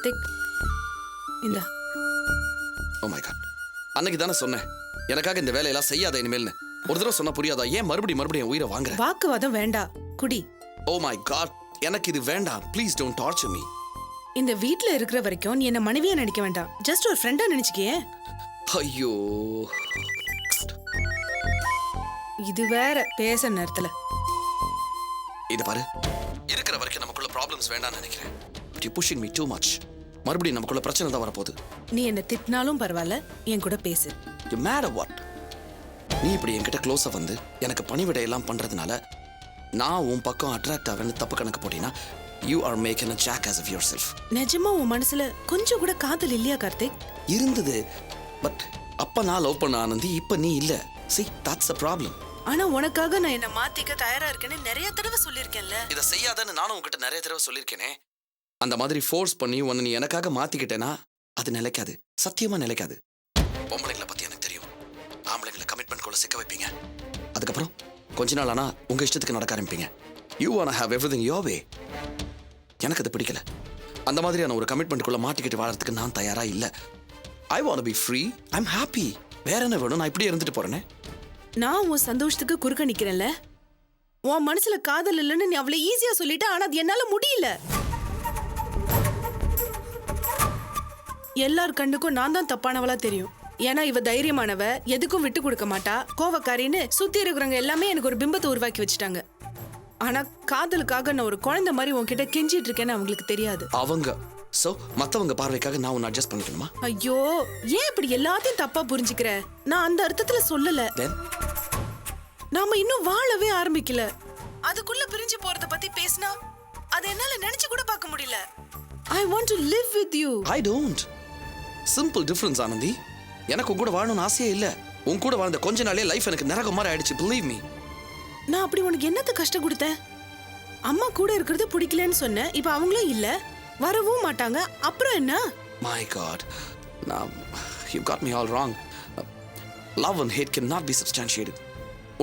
கார்த்திக் இந்த oh my God, அன்னைக்கு தானே சொன்னேன் எனக்காக இந்த வேலையெல்லாம் செய்யாத இனிமேல்னு. ஒரு தடவை சொன்னா புரியாதா? ஏன் மறுபடியும் உயிரை வாங்குற? வாக்குவாதம் வேண்டாம், குடி. ஓ மை காட், எனக்கு இது வேண்டாம். Please don't torture me. இந்த வீட்ல இருக்கிற வரைக்கும் நீ என்ன மனைவியா நினைக்க வேண்டாம், ஜஸ்ட் ஒரு ஃப்ரெண்டா நினைச்சுக்கியே. ஐயோ, இது வேற பேச நேரத்துல. இது பாரு, இருக்கிற வரைக்கும் நமக்குள்ள ப்ராப்ளம்ஸ் வேண்டாம்னு நினைக்கிறேன். But you pushing me too much. மறுபடியும் நமக்குள்ள பிரச்சனை தான் வரப்போகுது. நீ என்ன திட்டினாலும் பரவாயில்ல, என் கூட பேசு. You mad what? நீ இப்படி என்கிட்ட க்ளோஸா வந்து எனக்கு பணிவிடை எல்லாம் பண்றதுனால நான் உன் பக்கம் அட்ராக்ட் ஆவேன்னு தப்பு கணக்கு போட்டீங்கன்னா you are making a jackass of yourself. நிஜமா உன் மனசுல கொஞ்சம் கூட காதல் இல்லையா கார்த்திக்? இருந்தது, பட் அப்ப நான் லவ் பண்ண ஆனந்தி, இப்ப நீ இல்ல. See, that's the problem. ஆனா உனக்காக நான் என்ன மாத்திக்க தயாரா இருக்கேன்னு நிறைய தடவை சொல்லிருக்கேன்ல. இதை செய்யாதன்னு நானும் உங்ககிட்ட நிறைய தடவை சொல்லியிருக்கேனே. அந்த மாதிரி ஃபோர்ஸ் பண்ணி உன்னை நீ எனக்காக மாத்திக்கிட்டேன்னா அது நிலைக்காது, சத்தியமா நிலைக்காது. பொம்பளைங்களை பத்தி எனக்கு தெரியும். ஆம்பளைங்களை கமிட்மெண்ட் கூட சிக்க வைப்பீங்க. அதுக்கப்புறம் கொஞ்ச நாள் ஆனா உங்க இஷ்டத்துக்கு நடக்க ஆரம்பிப்பீங்க. You wanna have everything your way. எனக்கு அது பிடிக்கல. அந்த மாதிரியான ஒரு கமிட்மெண்ட்குள்ள மாட்டிக்கிட்டு வாழறதுக்கு நான் தயாரா இல்ல. I want to be free. I'm happy. வேற என்ன வேணும்? நான் இப்படியே இருந்துட்டு போறேனே. நான் உன் சந்தோஷத்துக்கு குறுக்க நிக்கிறேன்ல. உன் மனசுல காதல் இல்லைன்னு நீ அவ்வளவு ஈஸியா சொல்லிட்ட, ஆனா அது என்னால முடியல. எல்லார் கண்ணுக்கும் நான் தான் தப்பானவளா தெரியும். ஏன்னா இவ தைரியமானவ, எதுக்கும் விட்டு கொடுக்க மாட்டா, கோவக்காரின்னு சுத்தி இருக்கிறவங்க எல்லாமே எனக்கு ஒரு பிம்பத்தை உருவாக்கி வச்சுட்டாங்க. ஆனா காதலுக்காக நான் ஒரு குழந்தை மாதிரி உன்கிட்ட கெஞ்சிட்டு இருக்கேன்னு அவங்களுக்கு தெரியாது. அவங்க சோ மத்தவங்க பார்வைக்காக நான் உன்னை அட்ஜஸ்ட் பண்ணிக்கணுமா? ஐயோ, ஏன் இப்படி எல்லாத்தையும் தப்பா புரிஞ்சுக்கிற? நான் அந்த அர்த்தத்துல சொல்லல. நாம இன்னும் வாழவே ஆரம்பிக்கல, அதுக்குள்ள பிரிஞ்சு போறத பத்தி பேசினா அதை என்னால நினைச்சு கூட பார்க்க முடியல. I want to live with you. I don't. Simple difference, Anandhi. எனக்கு உன் கூட வாழணும்னு ஆசையே இல்ல. உன் கூட வாழ்ந்த கொஞ்ச நாளே லைஃப் எனக்கு நரகம் மாதிரி ஆயிடுச்சு. Believe me. நான் அப்படி உனக்கு என்னத்த கஷ்டம் கொடுத்தேன்? அம்மா கூட இருக்கிறது பிடிக்கலன்னு சொன்னேன், இப்ப அவங்களும் இல்ல, வரவும் மாட்டாங்க, அப்புறம் என்ன? My God. Now, you got me all wrong. Love and hate cannot be substantiated.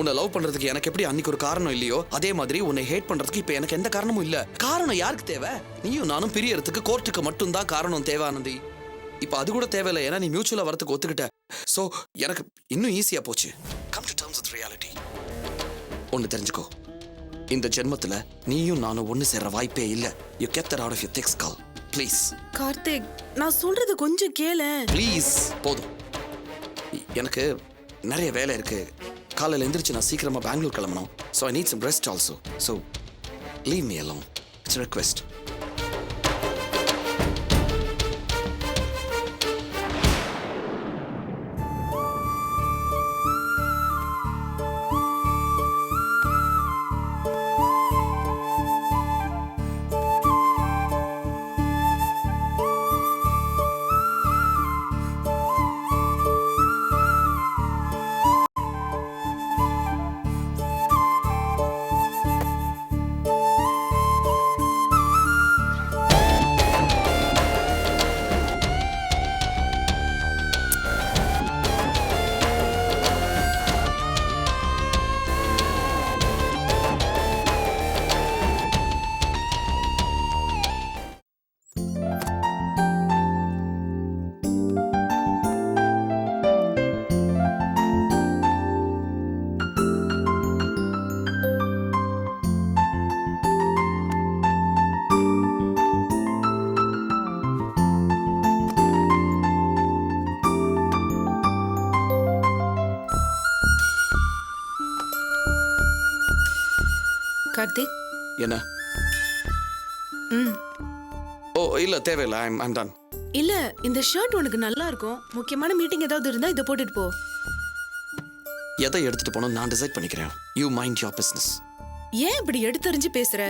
உன்னை லவ் பண்றதுக்கு எனக்கு எப்படி அன்னைக்கு ஒரு காரணம் இல்லையோ, அதே மாதிரி உன்னை ஹேட் பண்றதுக்கு இப்ப எனக்கு எந்த காரணமும் இல்ல. காரணம் யாருக்கு தேவை? நீயும் நானும் பிரியறதுக்கு கோர்ட்டுக்கு மட்டும் தான் காரணம் தேவை ஆனந்தி. இப்ப அது கூட தேவையில்லை, ஏன்னா நீ மியூச்சுவலா வரதுக்கு ஒத்துக்கிட்ட. சோ எனக்கு இன்னும் ஈஸியா போச்சு. Come to terms with reality. ஒன்னு தெரிஞ்சுக்கோ, இந்த ஜென்மத்துல நீயும் நானும் ஒன்னு சேர வாய்ப்பே இல்ல. You get that out of your thick skull. Please. Karthik, நான் சொல்றது கொஞ்சம் கேளு. Please. போதும். எனக்கு நிறைய வேலை இருக்கு. காலையில எந்திரிச்சு நான் சீக்கிரமா பெங்களூர் கிளம்பணும். So I need some rest also. So leave me alone. It's a request. Karthik, என்ன? ஓ இல்ல, தேவையில்லை. I'm done. இல்ல, இந்த ஷர்ட் உனக்கு நல்லா இருக்கும். முக்கியமான மீட்டிங் ஏதாவது இருந்தா இதை போட்டுட்டு போ. எதை எடுத்துட்டு போனோம் நான் டிசைட் பண்ணிக்கிறேன். You mind your business. ஏன் இப்படி எடுத்தறிஞ்சு பேசுற?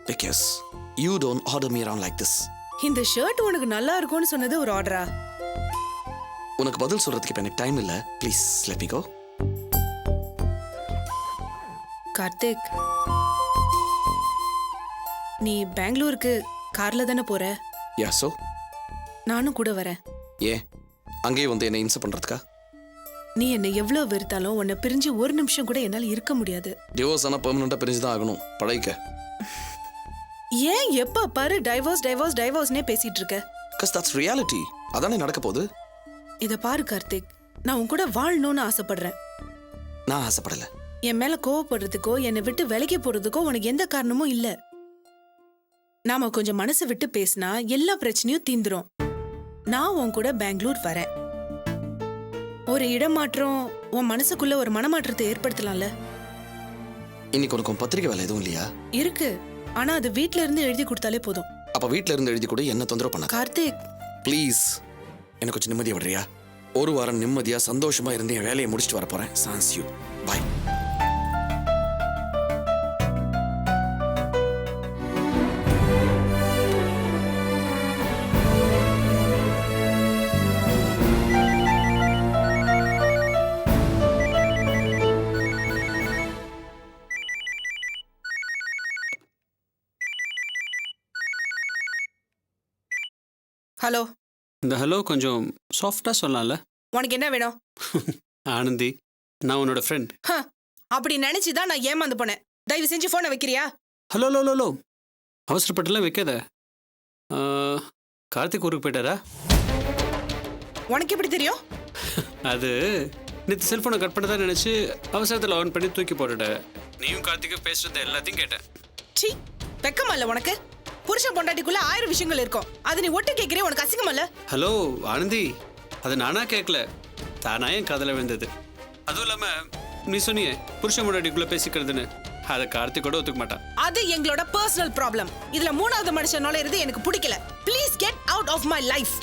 Because you don't order me around like this. இந்த ஷர்ட் உனக்கு நல்லா இருக்கும்னு சொன்னது ஒரு ஆர்டரா? உனக்கு பதில் சொல்றதுக்கு இப்ப எனக்கு டைம் இல்ல. Please let me go. Karthik, நீ பெங்களூருக்கு கார்ல தானே போற? Yeah, so? நானும் கூட வரேன். ஏன் அங்கேயே வந்து என்ன இன்சல்ட் பண்றதுக்கா? நீ என்ன எவ்வளவு வெறுத்தாலும் உன்னை பிரிஞ்சு ஒரு நிமிஷம் கூட என்னால இருக்க முடியாது. டிவோர்ஸ் ஆனா பெர்மனண்டா பிரிஞ்சுதான் ஆகணும். பழகிக்க. ஏன் எப்ப பாரு டைவோர்ஸ் டைவோர்ஸ் டைவோர்ஸ்னே பேசிட்டு இருக்க? Because that's reality. அதானே நடக்க போகுது. இத பாரு கார்த்திக், நான் உன் கூட வாழணும்னு ஆசைப்படுறேன். நான் ஆசைப்படல. என் மேல கோவப்படுறதுக்கோ என்னை விட்டு விலகி போறதுக்கோ உனக்கு எந்த காரணமும் இல்ல. நாம கொஞ்சம் மனசு விட்டு பேசினா எல்லா பிரச்சனையும் தீந்துரும். நான் உன் கூட பெங்களூர் வரேன். ஒரு இடமாற்றம் உன் மனசுக்குள்ள ஒரு மனமாற்றத்தை ஏற்படுத்தலாம்ல. இன்னைக்கு உனக்கு பத்திரிக்கை வேலை எதுவும் இல்லையா? இருக்கு, ஆனா அது வீட்ல இருந்து எழுதி கொடுத்தாலே போதும். அப்ப வீட்ல இருந்து எழுதி கூட என்ன தொந்தரவு பண்ணாத. கார்த்திக் ப்ளீஸ், எனக்கு கொஞ்சம் நிம்மதியா விடுறியா? ஒரு வாரம் நிம்மதியா சந்தோஷமா இருந்து என் வேலையை முடிச்சுட்டு வர போறேன். Chance you. பை. ஹலோ. இந்த ஹலோ கொஞ்சம் சாஃப்டாக சொல்லலாம்ல? உனக்கு என்ன வேணும்? ஆனந்தி, நான் உன்னோட ஃப்ரெண்ட். அப்படி நினைச்சுதான் நான் ஏமாந்து போனேன். தயவு செஞ்சு போனை வைக்கிறியா? ஹலோ ஹலோ ஹலோ, அவசரப்பட்டுலாம் வைக்காத. கார்த்திக் ஊருக்கு போயிட்டாரா? உனக்கு எப்படி தெரியும்? அது நேற்று செல்ஃபோனை கட் பண்ணதான் நினச்சி அவசரத்தில் ஆன் பண்ணி தூக்கி போட்டுட்டேன். நீயும் கார்த்திக்கும் பேசுறது எல்லாத்தையும் கேட்டேன். சி, வெக்கமா இல்ல உனக்கு? புருஷன் பொண்டாட்டிக்குள்ள 1000 விஷயங்கள் இருக்கும். அது நீ ஒட்டு கேட்கிறே, உனக்கு அசிங்கமா இல்ல? ஹலோ ஆனந்தி, அது நானா கேட்கல, தானா என் காதல விழுந்தது. அதுவும் இல்லாம நீ சொன்னியே புருஷன் முன்னாடிக்குள்ள பேசிக்கிறதுன்னு, அதை கார்த்திக் கூட ஒத்துக்க மாட்டான். அது எங்களோட பர்சனல் ப்ராப்ளம். இதுல மூணாவது மனுஷன் நுழையிறது எனக்கு பிடிக்கல. Please get out of my life.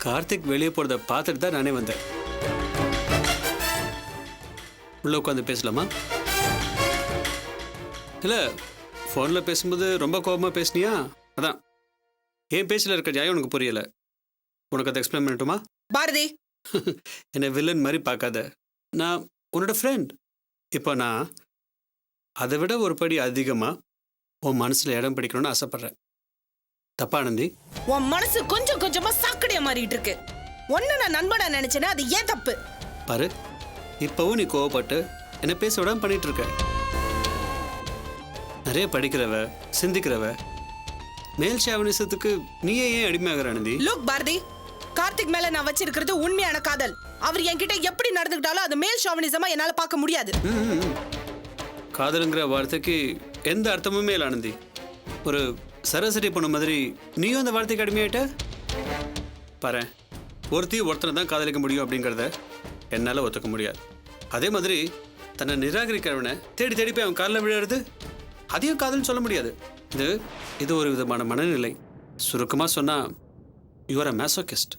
Karthik வெளியே போறத பார்த்துட்டு தான் நானே வந்தேன். உள்ள உட்காந்து பேசலாமா? இல்ல, ஃபோனில் பேசும்போது ரொம்ப கோபமாக பேசுனியா? அதான் என் பேச்சில் இருக்க நியாயம் உனக்கு புரியல. உனக்கு அதை எக்ஸ்பிளைன் பண்ணட்டுமா? பாரதி, என்னை வில்லன் மாதிரி பார்க்காத. நான் உன்னோட ஃப்ரெண்ட். இப்போ நான் அதை விட ஒரு படி அதிகமாக உன் மனசில் இடம் பிடிக்கணும்னு ஆசைப்பட்றேன். தப்பா ஆனந்தி? உன் மனசு கொஞ்சம் கொஞ்சமா சாக்கடையா மாறிட்டு இருக்கு. ஒன்னு நான் நண்பனா நினைச்சேன்னா அது ஏன் தப்பு? பாரு, இப்பவும் நீ கோவப்பட்டு என்னை பேச விடாம பண்ணிட்டு இருக்க. நிறைய படிக்கிறவ, சிந்திக்கிறவ, மேல் ஷாவனிசத்துக்கு நீயே ஏன் அடிமையாகிற ஆனந்தி? லுக் பாரதி, கார்த்திக் மேல நான் வச்சிருக்கிறது உண்மையான காதல். அவர் என்கிட்ட எப்படி நடந்துக்கிட்டாலும் அது மேல் ஷாவனிசமா என்னால பார்க்க முடியாது. காதலுங்கிற வார்த்தைக்கு எந்த அர்த்தமுமே இல்லை ஆனந்தி. ஒரு சராசரி பொண்ணு மாதிரி நீயும் அந்த வார்த்தைக்கு அடிமையாயிட்ட. பாரு, ஒருத்தனை தான் காதலிக்க முடியும் அப்படிங்கிறத என்னால் ஒத்துக்க முடியாது. அதே மாதிரி தன்னை நிராகரிக்கிறவனை தேடி தேடி போய் அவன் காலில் விழுறது, அதையும் காதல்னு சொல்ல முடியாது. இது ஒரு விதமான மனநிலை. சுருக்கமாக சொன்னால் யூஆர் அ மேசோகிஸ்ட்.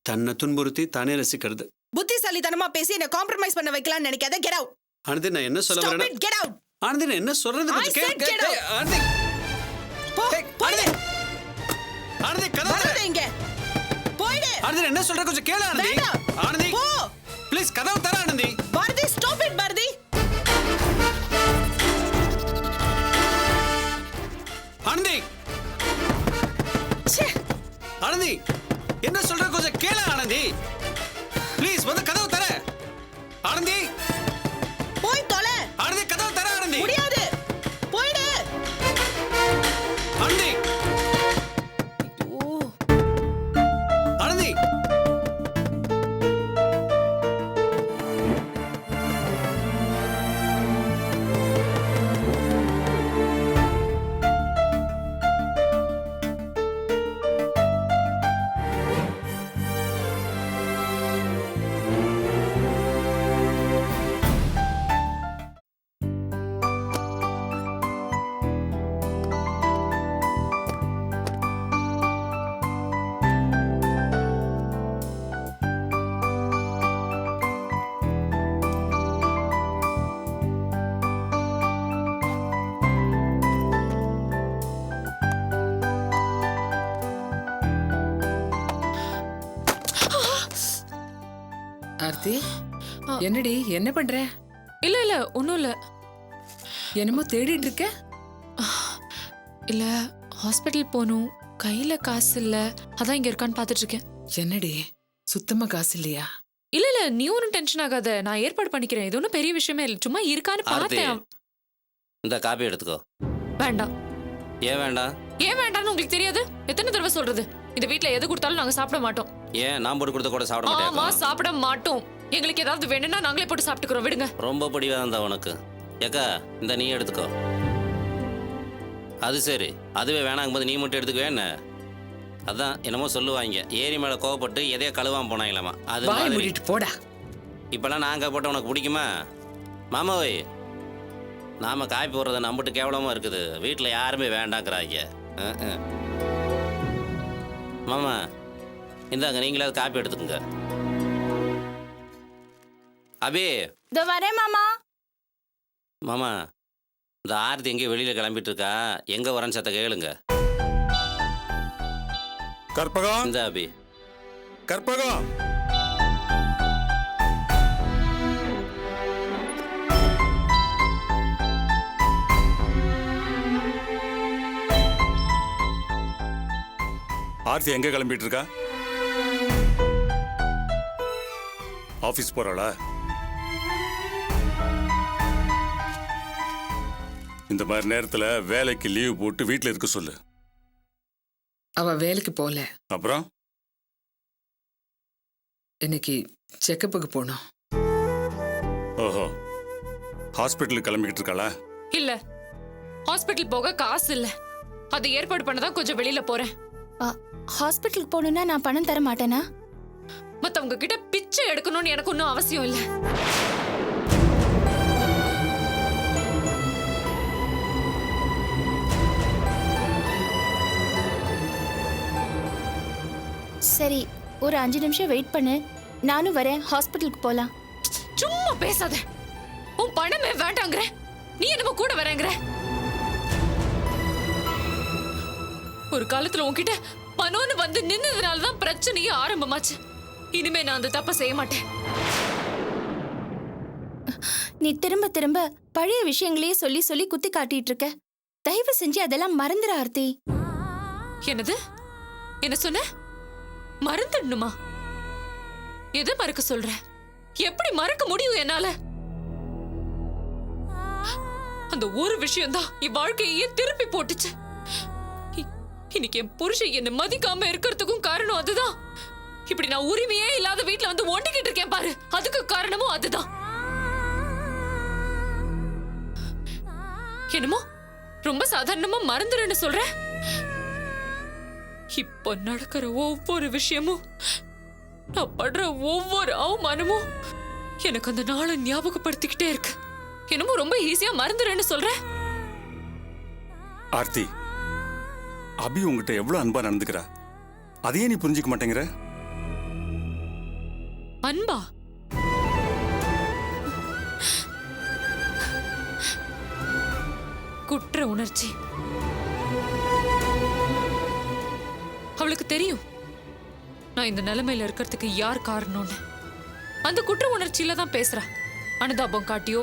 தன்னை துன்புறுத்தி தானே ரசிக்கிறது. புத்திசாலித்தனமா பேசி என்ன காம்ப்ரமைஸ் பண்ண வைக்கலாம்னு நினைக்காத. Get out. ஆனந்தி, நான் என்ன சொல்ல வரேன்? Get out. ஆனந்தி, நான் என்ன சொல்றது? ஆனந்தி, போ, போயிடு. ஆனந்தி, கதவு வராத இங்க. போயிடு. ஆனந்தி, என்ன சொல்ற? கொஞ்சம் கேளு ஆனந்தி. வேண்டாம். ஆனந்தி, போ. ப்ளீஸ் கதவு தர ஆனந்தி. Bharathi, stop it Bharathi. ஆனந்தி, ச்சே. ஆனந்தி, என்ன சொல்ற? கொஞ்சம் கேளு ஆனந்தி. ப்ளீஸ் வந்து கதவு தர ஆனந்தி. போய் தொலை. ஆனந்தி, கதவு தர ஆனந்தி. முடியாது. போயிடு. ஆனந்தி, ஓ, ஆனந்தி. ஆர்த்தி, என்னடி என்ன பண்ற? இல்ல இல்ல ஒன்றும் இல்லை. என்னமோ தேடிட்டு இருக்க? இல்லை, ஹாஸ்பிட்டல் போகணும், கையில காசு இல்ல, அதான் இங்க இருக்கான்னு பாத்துட்டு இருக்கேன். என்னடி சுத்தமா காசு இல்லையா? இல்ல இல்ல, நீ ஒன்னும் டென்ஷன் ஆகாத, நான் ஏற்பாடு பண்ணிக்கிறேன். இது ஒன்றும் பெரிய விஷயமே இல்லை, சும்மா இருக்கான்னு பார்த்தேன். இந்த காப்பி எடுத்துக்கோ. வேண்டாம். ஏன் வேண்டாம்? ஏன் வேண்டாம்னு உங்களுக்கு தெரியாது? எத்தனை தடவை சொல்றது? இந்த வீட்ல எது கொடுத்தாலும் நாங்க சாப்பிட மாட்டோம். ஏன் நான் போட்டு கொடுத்த கூட சாப்பிட ஆமா, மாட்டேன்? சாப்பிட மாட்டோம். எங்களுக்கு ஏதாவது வேணும்னா நாங்களே போட்டு சாப்பிட்டுக்கிறோம், விடுங்க. ரொம்ப பிடிவாதம் தான் உனக்கு. ஏக்கா இந்த நீ எடுத்துக்கோ. அது சரி, அதுவே வேணாங்கும் போது நீ மட்டும் எடுத்துக்கவே என்ன? அதான் என்னமோ சொல்லுவாங்க, ஏரி மேலே கோவப்பட்டு எதையோ கழுவாம போனாங்களாமா. அது வாய் மாதிரி மூடிட்டு போடா. இப்பெல்லாம் நாங்கள் போட்ட உனக்கு பிடிக்குமா? மாமாவை நாம காப்பி போடுறத நம்பிட்டு கேவலமாக இருக்குது. வீட்டில் யாருமே வேண்டாங்கிறாங்க. மாமா இந்தாங்க, நீங்களாவது காப்பி எடுத்துக்கோங்க. அபி இதோ வரேன் மாமா. மாமா, இந்த ஆர்த்தி எங்கேயும் வெளியில் கிளம்பிட்டு இருக்கா, எங்கே வரேன்னு சத்த கேளுங்க. கற்பகம், இந்த அபி. கற்பகம், ஆர்த்தி எங்க கிளம்பிட்டு இருக்கா? ஆபீஸ் போறாளா? இந்த மாதிரி நேரத்துல வேலைக்கு லீவ் போட்டு வீட்டுல இருக்க சொல்லு. அவ வேலைக்கு போல. அப்புறம் இன்னைக்கு செக்கப்புக்கு போனோம். ஓஹோ, ஹாஸ்பிட்டலுக்கு கிளம்பிக்கிட்டு இருக்காளா? இல்ல, ஹாஸ்பிட்டல் போக காசு இல்ல, அது ஏற்பாடு பண்ணதான் கொஞ்சம் வெளியில போறேன். ஹாஸ்பிட்டலுக்கு போகணும்னா நான் பணம் தர மாட்டேனா? மத்தவங்க கிட்ட பிச்சை எடுக்கணும்னு எனக்கு ஒன்றும் அவசியம் இல்ல. சரி, ஒரு 5 நிமிஷம் வெயிட் பண்ணு, நானும் வரேன். ஹாஸ்பிட்டலுக்கு போலாம். சும்மா பேசாத. உன் பணமே வேண்டாங்கிற, நீ என்னமோ கூட வரேங்கிற. ஒரு காலத்துல உன்கிட்ட பணம்னு வந்து நின்னதுனாலதான் பிரச்சனையே ஆரம்பமாச்சு. இனிமே நான் அந்த தப்ப செய்ய மாட்டேன். நீ திரும்ப திரும்ப பழைய விஷயங்களையே சொல்லி சொல்லி குத்தி காட்டிட்டு இருக்க. தயவு செஞ்சு அதெல்லாம் மறந்துட ஆர்த்தி. என்னது? என்ன சொன்ன? மறந்துடணுமா? எதை மறக்க சொல்ற? எப்படி மறக்க முடியும் என்னால? அந்த ஒரு விஷயம்தான் என் வாழ்க்கையே திருப்பி போட்டுச்சு. இன்னைக்கு என் புருஷன் என்ன மதிக்காம இருக்கிறதுக்கும் காரணம் அதுதான். இப்படி நான் உரிமையே இல்லாத வீட்டுல வந்து ஒண்டிக்கிட்டு இருக்கேன் பாரு, அதுக்கு காரணமும் அதுதான். என்னமோ ரொம்ப சாதாரணமா மறந்துடுன்னு சொல்ற. இப்ப நடக்கிற ஒவ்வொரு விஷயமும், நான் படுற ஒவ்வொரு அவமானமும் எனக்கு அந்த நாளை ஞாபகப்படுத்திக்கிட்டே இருக்கு. என்னமோ ரொம்ப ஈஸியா மறந்துடுன்னு சொல்ற. ஆர்த்தி, அபி உங்ககிட்ட எவ்வளவு அன்பா நடந்துக்கிறா, அதையே நீ புரிஞ்சுக்க மாட்டேங்கிற? அன்பா? குற்ற உணர்ச்சி. அவளுக்கு தெரியும் நான் இந்த நிலைமையில இருக்கிறதுக்கு யார் காரணம்னு. அந்த குற்ற உணர்ச்சியில தான் பேசுறா. அனுதாபம் காட்டியோ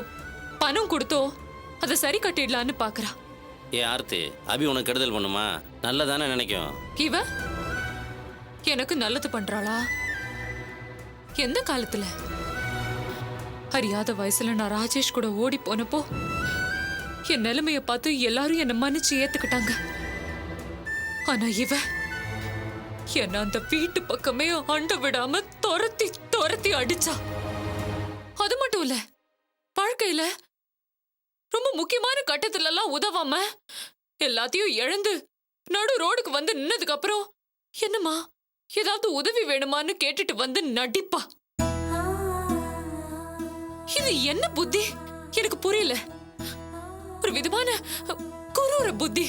பணம் கொடுத்தோ அதை சரி கட்டிடலான்னு பாக்குறா. ஏ ஆர்த்தி, அபி உனக்கு கெடுதல் பண்ணுமா? நல்லதானே நினைக்கும். இவ எனக்கு நல்லது பண்றாளா? எந்த காலத்துல? அறியாத வயசுல நான் ராஜேஷ் கூட ஓடி போனப்போ என் நிலைமைய பார்த்து எல்லாரும் என்ன மன்னிச்சு ஏத்துக்கிட்டாங்க. ஆனா இவ என்ன அந்த வீட்டு பக்கமே அண்ட விடாம துரத்தி துரத்தி அடிச்சா. அது மட்டும் இல்ல, வாழ்க்கையில ரொம்ப முக்கியமான கட்டத்துல எல்லாம் உதவாம எல்லாத்தையும் இழந்து நடு ரோடுக்கு வந்து நின்னதுக்கு அப்புறம் என்னம்மா ஏதாவது உதவி வேணுமான்னு கேட்டுட்டு வந்து நடிப்பா. இது என்ன புத்தி எனக்கு புரியல. ஒரு விதமான குரூர புத்தி.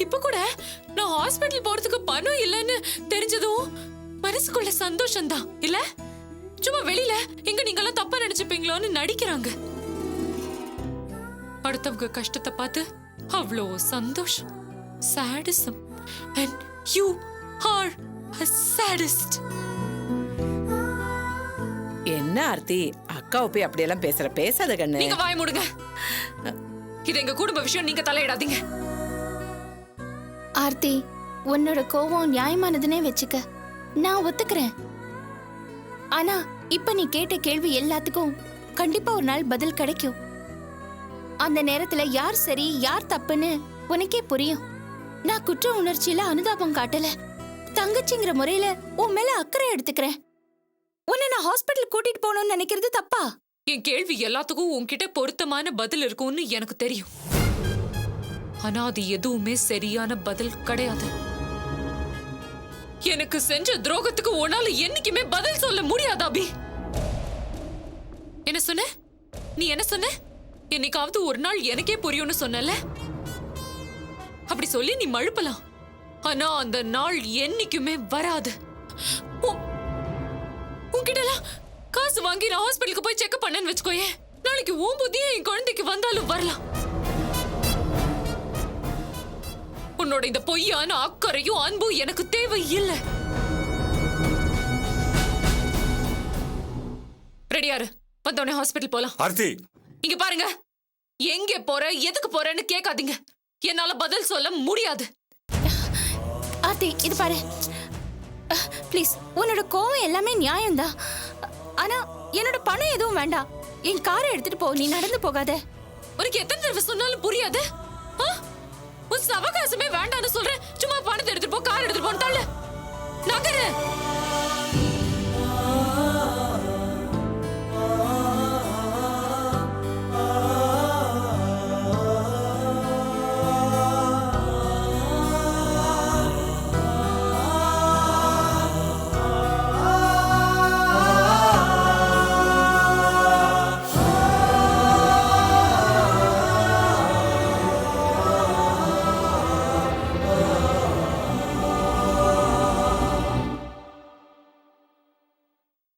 இப்ப கூட நான் ஹாஸ்பிட்டல் போறதுக்கு பணம் இல்லைன்னு தெரிஞ்சதும் மனசுக்குள்ள சந்தோஷம்தான் இல்ல. சும்மா வெளியில எங்க நீங்க எல்லாம் தப்பா நினைச்சுப்பீங்களோன்னு நடிக்கிறாங்க. அடுத்தவங்க கஷ்டத்தை பார்த்து அவ்வளோ சந்தோஷம். sadism and you are a sadist. என்ன ஆர்த்தி, அக்காவை போய் அப்படியெல்லாம் பேசாத கண்ணு. நீங்க வாய் மூடுங்க. இது எங்க குடும்ப விஷயம், நீங்க தலையிடாதீங்க. ஆர்த்தி, உன்னோட கோவம் நியாயமானதுன்னே வச்சுக்க, நான் ஒத்துக்கிறேன். ஆனா இப்ப நீ கேட்ட கேள்வி எல்லாத்துக்கும் கண்டிப்பா ஒரு நாள் பதில் கிடைக்கும். அந்த நேரத்துல யார் சரி யார் தப்புன்னு உனக்கே புரியும். நான் குற்ற உணர்ச்சியில அனுதாபம் காட்டல, தங்கச்சிங்கிற முறையில உன் மேல அக்கறை எடுத்துக்கிறேன். உன்னை நான் ஹாஸ்பிட்டல் கூட்டிட்டு போகணும்னு நினைக்கிறது தப்பா? என் கேள்வி எல்லாத்துக்கும் உன்கிட்ட பொருத்தமான பதில் இருக்கும்னு எனக்கு தெரியும். ஆனா அது எதுவுமே சரியான பதில் கிடையாது. எனக்கு செஞ்ச துரோகத்துக்கு உன்னால என்னைக்குமே பதில் சொல்ல முடியாது அபி. என்ன சொன்ன? நீ என்ன சொன்ன? என்னைக்காவது ஒரு நாள் எனக்கே புரியும்னு சொன்னல. அப்படி சொல்லி நீ மழுப்பலாம். ஆனா அந்த நாள் என்னைக்குமே வராது. உன்கிட்டலாம் காசு வாங்கி நான் ஹாஸ்பிட்டலுக்கு போய் செக்அப் பண்ணேன்னு வச்சுக்கோயே, நாளைக்கு உன் புத்தியே என் குழந்தைக்கு வந்தாலும் வரலாம். உன்னோட இந்த பொய்யான அக்கறையும் அன்பும் எனக்கு தேவை இல்லை. ரெடியாரு, வந்தோடனே ஹாஸ்பிட்டல் போலாம். ஆர்த்தி, இங்க பாருங்க, எங்க போற எதுக்கு போறேன்னு கேட்காதீங்க. என்னால பதில் சொல்ல முடியாது. ஆர்த்தி, இது பாரு, ப்ளீஸ். உன்னோட கோவம் எல்லாமே நியாயம்தான். ஆனா என்னோட பணம் எதுவும் வேண்டாம். என் காரை எடுத்துட்டு போ, நீ நடந்து போகாத. உனக்கு எத்தனை தடவை சொன்னாலும் புரியாது. உன் அவகாசமே வேண்டாம்னு சொல்றேன். சும்மா பணத்தை எடுத்துட்டு போ, கார் எடுத்துட்டு போன்னு தள்ளு. நகரு.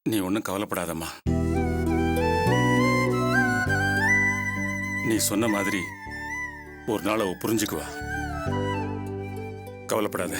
நீ ஒன்றும் கவலைப்படாதம்மா. நீ சொன்ன மாதிரி ஒரு நாள் அவ புரிஞ்சுக்குவா. கவலைப்படாத.